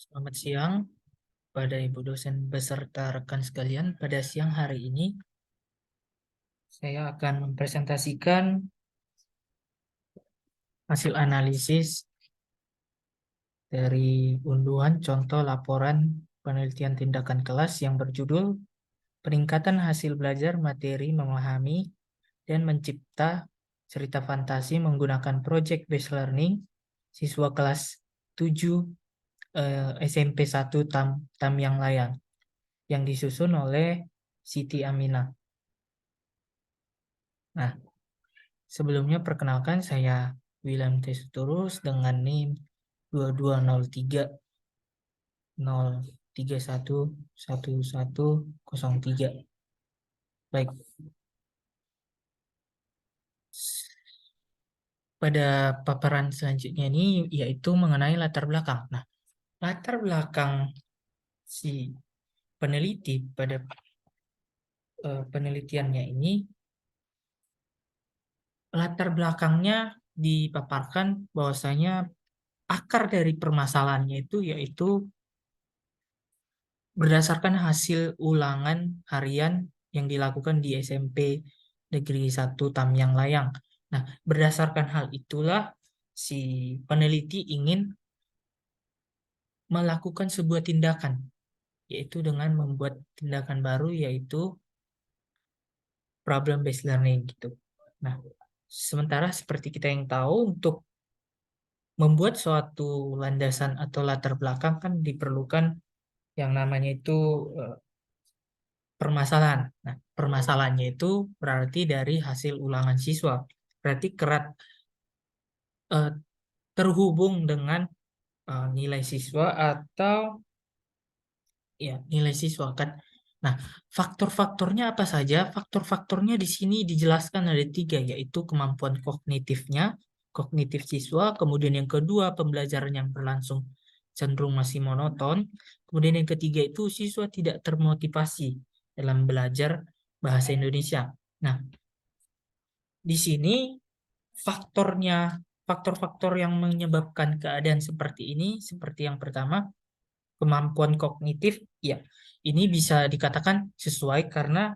Selamat siang pada Ibu dosen beserta rekan sekalian. Pada siang hari ini, saya akan mempresentasikan hasil analisis dari unduhan contoh laporan penelitian tindakan kelas yang berjudul Peningkatan Hasil Belajar Materi Memahami dan Mencipta Cerita Fantasi Menggunakan Project Based Learning siswa kelas 7 SMP 1 Tamyang Layang yang disusun oleh Siti Aminah. Nah, sebelumnya perkenalkan saya William T. Suturus dengan NIM 2203 Baik, pada paparan selanjutnya ini yaitu mengenai latar belakang. Nah, latar belakang si peneliti pada penelitiannya ini, latar belakangnya dipaparkan bahwasanya akar dari permasalahannya itu yaitu berdasarkan hasil ulangan harian yang dilakukan di SMP Negeri 1 Tamyang Layang. Nah, berdasarkan hal itulah si peneliti ingin melakukan sebuah tindakan, yaitu dengan membuat tindakan baru, yaitu problem based learning gitu. Nah, sementara seperti kita yang tahu, untuk membuat suatu landasan atau latar belakang kan diperlukan yang namanya itu permasalahan. Nah, permasalahannya itu berarti dari hasil ulangan siswa. Berarti eh, terhubung dengan nilai siswa atau ya nilai siswa kan. Nah, faktor-faktornya apa saja? Faktor-faktornya di sini dijelaskan ada tiga, yaitu kemampuan kognitifnya, kognitif siswa, kemudian yang kedua pembelajaran yang berlangsung cenderung masih monoton, kemudian yang ketiga itu siswa tidak termotivasi dalam belajar bahasa Indonesia. Nah, di sini faktornya, faktor-faktor yang menyebabkan keadaan seperti ini, seperti yang pertama, kemampuan kognitif, ya, ini bisa dikatakan sesuai karena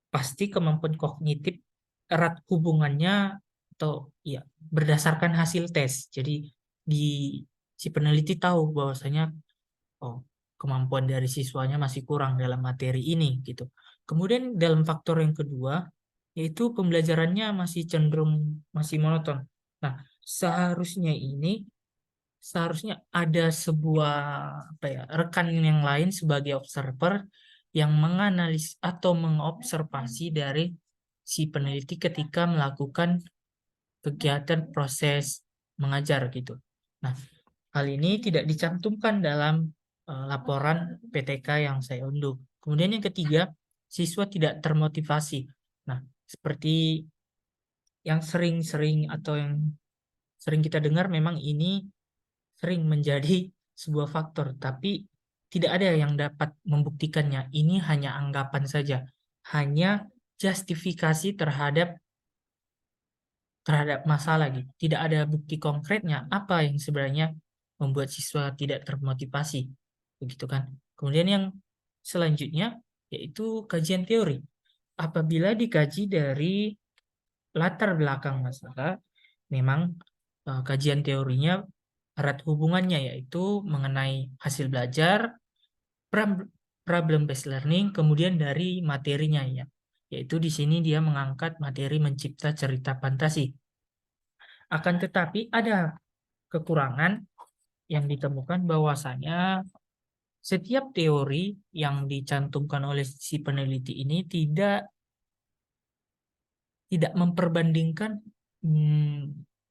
pasti kemampuan kognitif erat hubungannya atau ya berdasarkan hasil tes. Jadi di si peneliti tahu bahwasanya oh kemampuan dari siswanya masih kurang dalam materi ini gitu. Kemudian dalam faktor yang kedua yaitu pembelajarannya masih cenderung masih monoton. Nah, seharusnya ini seharusnya ada sebuah apa ya, rekan yang lain sebagai observer yang menganalis atau mengobservasi dari si peneliti ketika melakukan kegiatan proses mengajar gitu. Nah, hal ini tidak dicantumkan dalam laporan PTK yang saya unduh. Kemudian yang ketiga, siswa tidak termotivasi. Nah, seperti yang sering-sering atau yang sering kita dengar memang ini sering menjadi sebuah faktor, tapi tidak ada yang dapat membuktikannya. Ini hanya anggapan saja, hanya justifikasi terhadap masalah gitu. Tidak ada bukti konkretnya apa yang sebenarnya membuat siswa tidak termotivasi, begitu kan? Kemudian yang selanjutnya yaitu kajian teori. Apabila dikaji dari latar belakang masalah, memang kajian teorinya erat hubungannya yaitu mengenai hasil belajar, problem based learning, kemudian dari materinya ya. Yaitu di sini dia mengangkat materi mencipta cerita fantasi. Akan tetapi ada kekurangan yang ditemukan bahwasanya setiap teori yang dicantumkan oleh si peneliti ini tidak memperbandingkan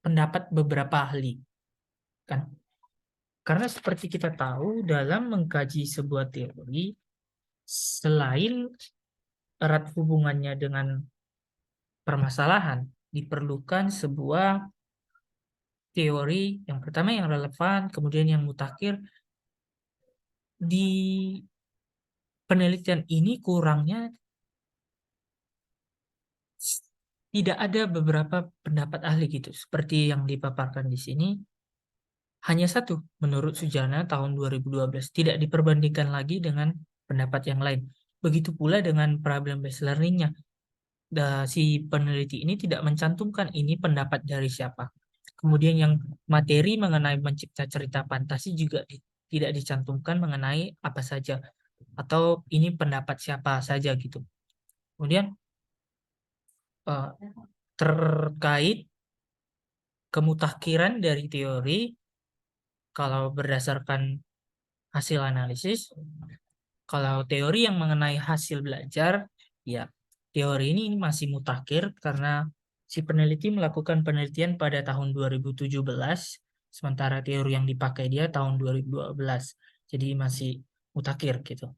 pendapat beberapa ahli kan. Karena seperti kita tahu dalam mengkaji sebuah teori, selain erat hubungannya dengan permasalahan, diperlukan sebuah teori yang pertama yang relevan, kemudian yang mutakhir. Di penelitian ini kurangnya tidak ada beberapa pendapat ahli gitu, seperti yang dipaparkan di sini. hanya satu menurut Sujana tahun 2012, tidak diperbandingkan lagi dengan pendapat yang lain. Begitu pula dengan problem based learning-nya. Si peneliti ini tidak mencantumkan ini pendapat dari siapa. Kemudian yang materi mengenai mencipta cerita fantasi juga tidak dicantumkan mengenai apa saja atau ini pendapat siapa saja gitu. Kemudian eh, terkait kemutakhiran dari teori, kalau berdasarkan hasil analisis, kalau teori yang mengenai hasil belajar, ya teori ini masih mutakhir karena si peneliti melakukan penelitian pada tahun 2017, sementara teori yang dipakai dia tahun 2012. Jadi masih mutakhir gitu.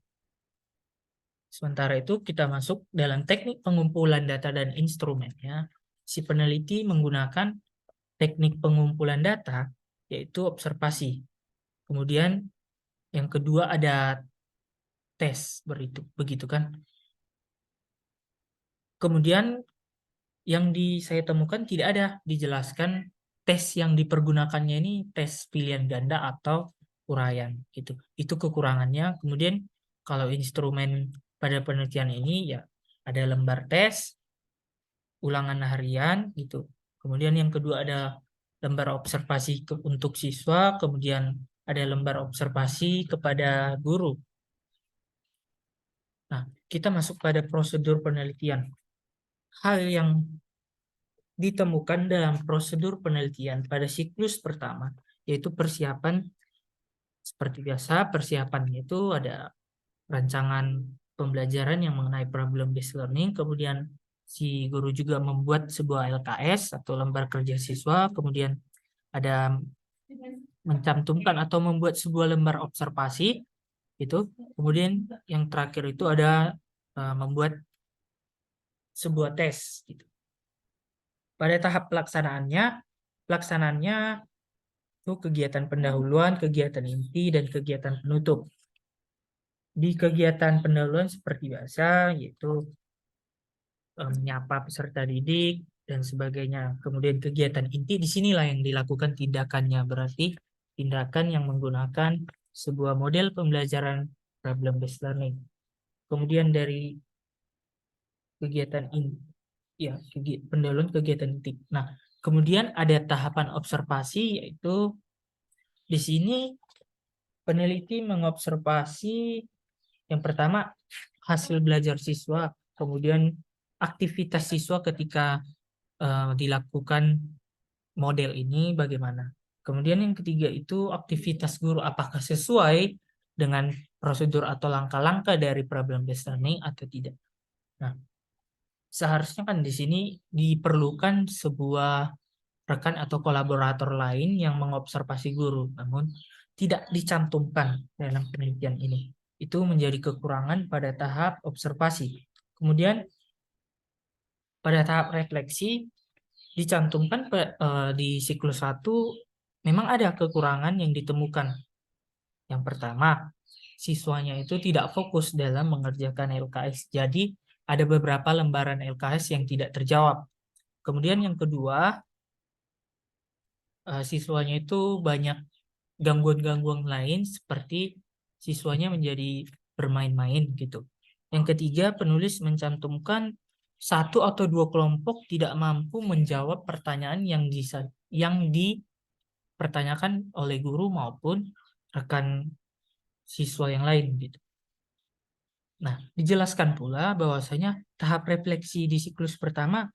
Sementara itu kita masuk dalam teknik pengumpulan data dan instrumennya. Si peneliti menggunakan teknik pengumpulan data, yaitu observasi. Kemudian yang kedua ada tes, begitu kan. Kemudian yang saya temukan tidak ada dijelaskan tes yang dipergunakannya ini tes pilihan ganda atau uraian gitu. Itu kekurangannya. Kemudian kalau instrumen pada penelitian ini ya ada lembar tes, ulangan harian gitu. Kemudian yang kedua ada lembar observasi untuk siswa, kemudian ada lembar observasi kepada guru. Nah, kita masuk pada prosedur penelitian. Hal yang ditemukan dalam prosedur penelitian pada siklus pertama, yaitu persiapan. Seperti biasa, persiapannya itu ada rancangan pembelajaran yang mengenai problem based learning, kemudian si guru juga membuat sebuah LKS atau lembar kerja siswa, kemudian ada mencantumkan atau membuat sebuah lembar observasi itu, kemudian yang terakhir itu ada membuat sebuah tes gitu. Pada tahap pelaksanaannya itu kegiatan pendahuluan, kegiatan inti, dan kegiatan penutup. Di kegiatan pendahuluan seperti biasa, yaitu menyapa peserta didik, dan sebagainya. Kemudian kegiatan inti di sinilah yang dilakukan tindakannya, berarti tindakan yang menggunakan sebuah model pembelajaran problem based learning. Kemudian dari kegiatan inti, ya pendahuluan kegiatan inti. Nah, kemudian ada tahapan observasi, yaitu di sini peneliti mengobservasi yang pertama hasil belajar siswa, kemudian aktivitas siswa ketika dilakukan model ini bagaimana. Kemudian yang ketiga itu aktivitas guru, apakah sesuai dengan prosedur atau langkah-langkah dari problem based learning atau tidak. Nah, seharusnya kan di sini diperlukan sebuah rekan atau kolaborator lain yang mengobservasi guru, namun tidak dicantumkan dalam penelitian ini. Itu menjadi kekurangan pada tahap observasi. Kemudian pada tahap refleksi dicantumkan di siklus 1 memang ada kekurangan yang ditemukan. Yang pertama, siswanya itu tidak fokus dalam mengerjakan LKS. Jadi ada beberapa lembaran LKS yang tidak terjawab. Kemudian yang kedua, siswanya itu banyak gangguan-gangguan lain seperti siswanya menjadi bermain-main gitu. Yang ketiga, penulis mencantumkan satu atau dua kelompok tidak mampu menjawab pertanyaan yang dipertanyakan oleh guru maupun rekan siswa yang lain gitu. Nah, dijelaskan pula bahwasanya tahap refleksi di siklus pertama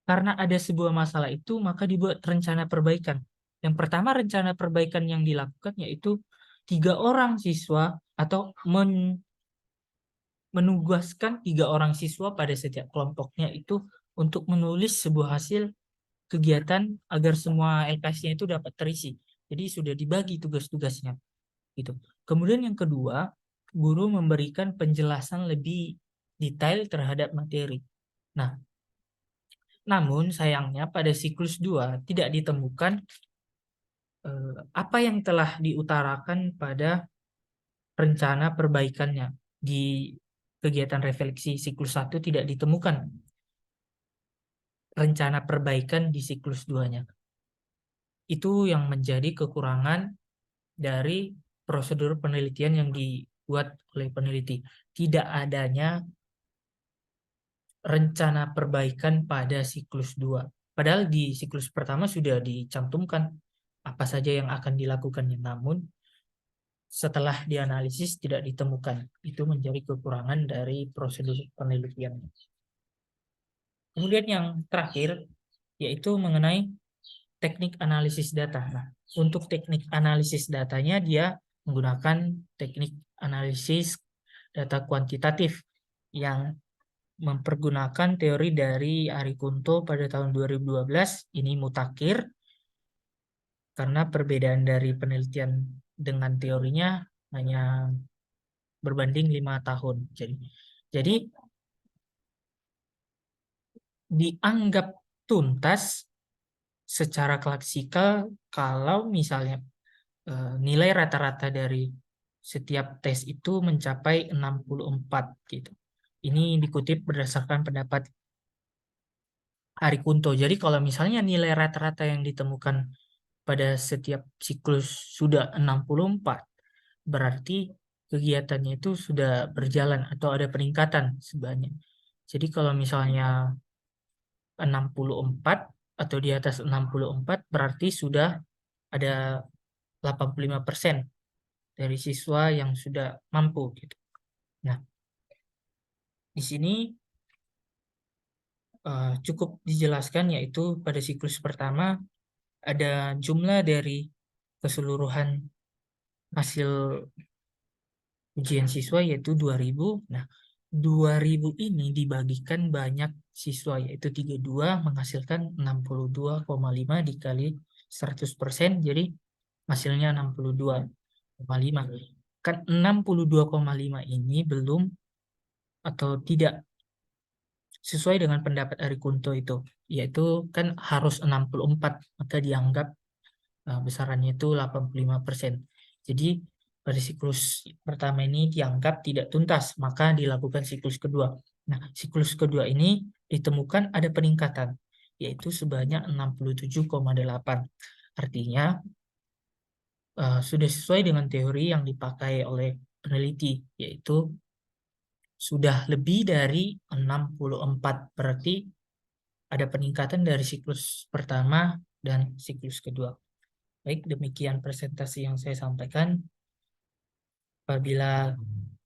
karena ada sebuah masalah itu maka dibuat rencana perbaikan. Yang pertama rencana perbaikan yang dilakukan yaitu 3 orang siswa atau menugaskan 3 orang siswa pada setiap kelompoknya itu untuk menulis sebuah hasil kegiatan agar semua LKS-nya itu dapat terisi. Jadi sudah dibagi tugas-tugasnya gitu. Kemudian yang kedua, guru memberikan penjelasan lebih detail terhadap materi. Nah, namun sayangnya pada siklus 2 tidak ditemukan apa yang telah diutarakan pada rencana perbaikannya. Di kegiatan refleksi siklus 1 tidak ditemukan rencana perbaikan di siklus 2-nya. itu yang menjadi kekurangan dari prosedur penelitian yang dibuat oleh peneliti. Tidak adanya rencana perbaikan pada siklus 2. Padahal di siklus pertama sudah dicantumkan apa saja yang akan dilakukannya, namun setelah dianalisis tidak ditemukan. Itu menjadi kekurangan dari prosedur penelitian. Kemudian yang terakhir yaitu mengenai teknik analisis data. Nah, untuk teknik analisis datanya dia menggunakan teknik analisis data kuantitatif yang mempergunakan teori dari Ari Kunto pada tahun 2012. Ini mutakhir karena perbedaan dari penelitian dengan teorinya hanya berbanding 5 tahun. Jadi dianggap tuntas secara klasikal kalau misalnya nilai rata-rata dari setiap tes itu mencapai 64 gitu. Ini dikutip berdasarkan pendapat Ari Kunto. Jadi kalau misalnya nilai rata-rata yang ditemukan pada setiap siklus sudah 64, berarti kegiatannya itu sudah berjalan atau ada peningkatan sebanyak. Jadi kalau misalnya 64 atau di atas 64 berarti sudah ada 85% dari siswa yang sudah mampu gitu. Nah, di sini cukup dijelaskan yaitu pada siklus pertama ada jumlah dari keseluruhan hasil ujian siswa yaitu 2000. Nah, 2000 ini dibagikan banyak siswa yaitu 32 menghasilkan 62,5 dikali 100%, jadi hasilnya 62,5. Kan 62,5 ini belum atau tidak sesuai dengan pendapat Ari Kunto itu, yaitu kan harus 64, maka dianggap besarannya itu 85%. Jadi pada siklus pertama ini dianggap tidak tuntas, maka dilakukan siklus kedua. Nah, siklus kedua ini ditemukan ada peningkatan, yaitu sebanyak 67,8. Artinya sudah sesuai dengan teori yang dipakai oleh peneliti, yaitu sudah lebih dari 64. Berarti ada peningkatan dari siklus pertama dan siklus kedua. Baik, demikian presentasi yang saya sampaikan. Apabila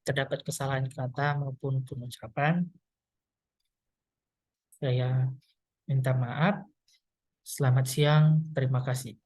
terdapat kesalahan kata maupun pengucapan, saya minta maaf. Selamat siang, terima kasih.